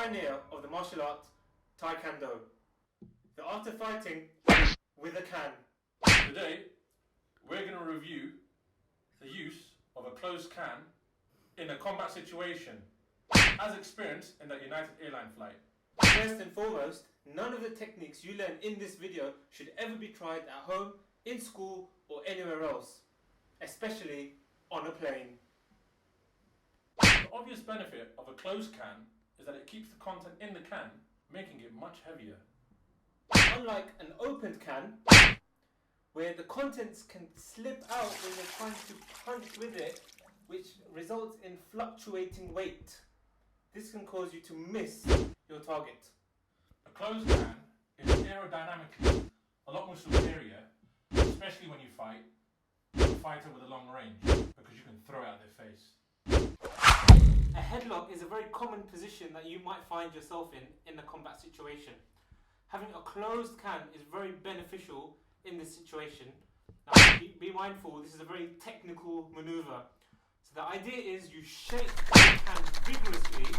pioneer of the martial art Taekwondo, the art of fighting with a can. Today, we're going to review the use of a closed can in a combat situation, as experienced in that United Airlines flight. First and foremost, none of the techniques you learn in this video should ever be tried at home, in school, or anywhere else, especially on a plane. The obvious benefit of a closed can is that it keeps the content in the can, making it much heavier. Unlike an opened can, where the contents can slip out when you're trying to punch with it, which results in fluctuating weight. This can cause you to miss your target. A closed can is aerodynamically a lot more superior, especially when you fight a fighter with a long range, because you can throw it at their face. A headlock is a very common position that you might find yourself in a combat situation. Having a closed can is very beneficial in this situation. Now, be mindful, this is a very technical maneuver. So the idea is you shake the can vigorously,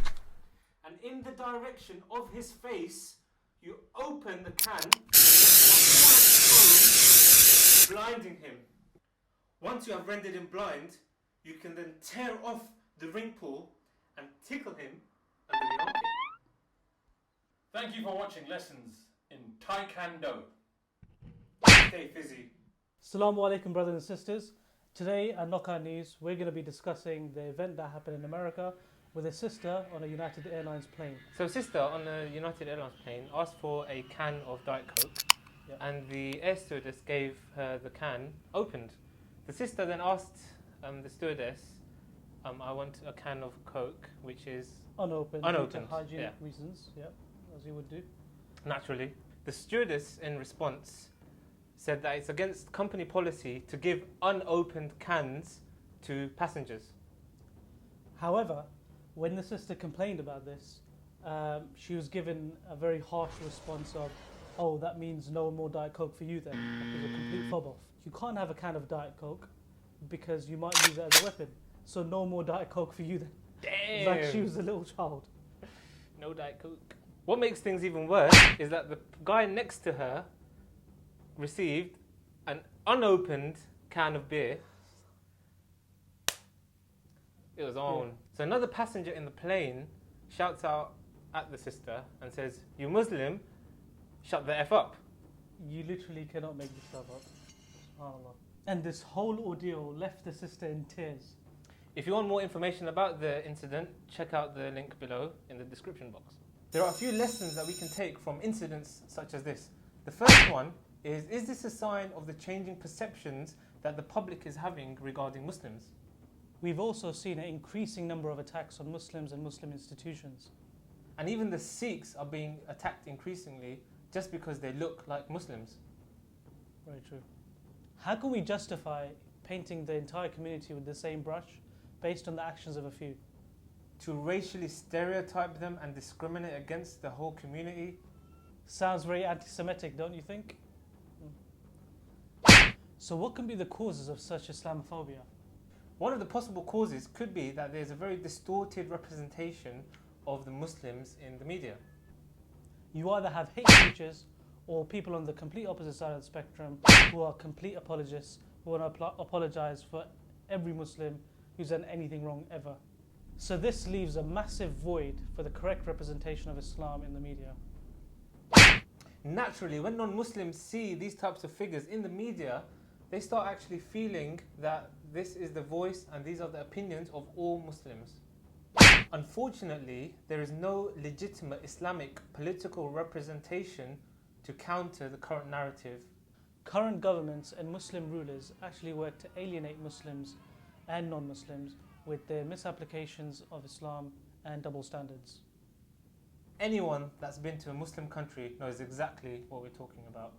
and in the direction of his face, you open the can, blinding him. Once you have rendered him blind, you can then tear off the ring pull and tickle him under the armpit. Thank you for watching lessons in Taekwondo. Stay fizzy. Assalamu alaikum, brothers and sisters. Today at Knockout News, we're going to be discussing the event that happened in America with a sister on a United Airlines plane. So a sister on a United Airlines plane asked for a can of Diet Coke, and the air stewardess gave her the can opened. The sister then asked the stewardess, I want a can of Coke, which is Unopened. Due to hygienic reasons, as you would do. Naturally. The stewardess, in response, said that it's against company policy to give unopened cans to passengers. However, when the sister complained about this, she was given a very harsh response of, oh, that means no more Diet Coke for you then. It was a complete fob off. You can't have a can of Diet Coke because you might use it as a weapon. So no more Diet Coke for you then. Damn! Like she was a little child. No Diet Coke. What makes things even worse is that the guy next to her received an unopened can of beer. It was on. Yeah. So another passenger in the plane shouts out at the sister and says, "You Muslim, shut the F up." You literally cannot make this stuff up. SubhanAllah. And this whole ordeal left the sister in tears. If you want more information about the incident, check out the link below in the description box. There are a few lessons that we can take from incidents such as this. The first one is this a sign of the changing perceptions that the public is having regarding Muslims? We've also seen an increasing number of attacks on Muslims and Muslim institutions. And even the Sikhs are being attacked increasingly just because they look like Muslims. Very true. How can we justify painting the entire community with the same brush based on the actions of a few? To racially stereotype them and discriminate against the whole community? Sounds very anti-Semitic, don't you think? So what can be the causes of such Islamophobia? One of the possible causes could be that there's a very distorted representation of the Muslims in the media. You either have hate speeches or people on the complete opposite side of the spectrum who are complete apologists, who want to apologize for every Muslim who's done anything wrong ever. So this leaves a massive void for the correct representation of Islam in the media. Naturally, when non-Muslims see these types of figures in the media, they start actually feeling that this is the voice and these are the opinions of all Muslims. Unfortunately, there is no legitimate Islamic political representation to counter the current narrative. Current governments and Muslim rulers actually work to alienate Muslims and non-Muslims with their misapplications of Islam and double standards. Anyone that's been to a Muslim country knows exactly what we're talking about.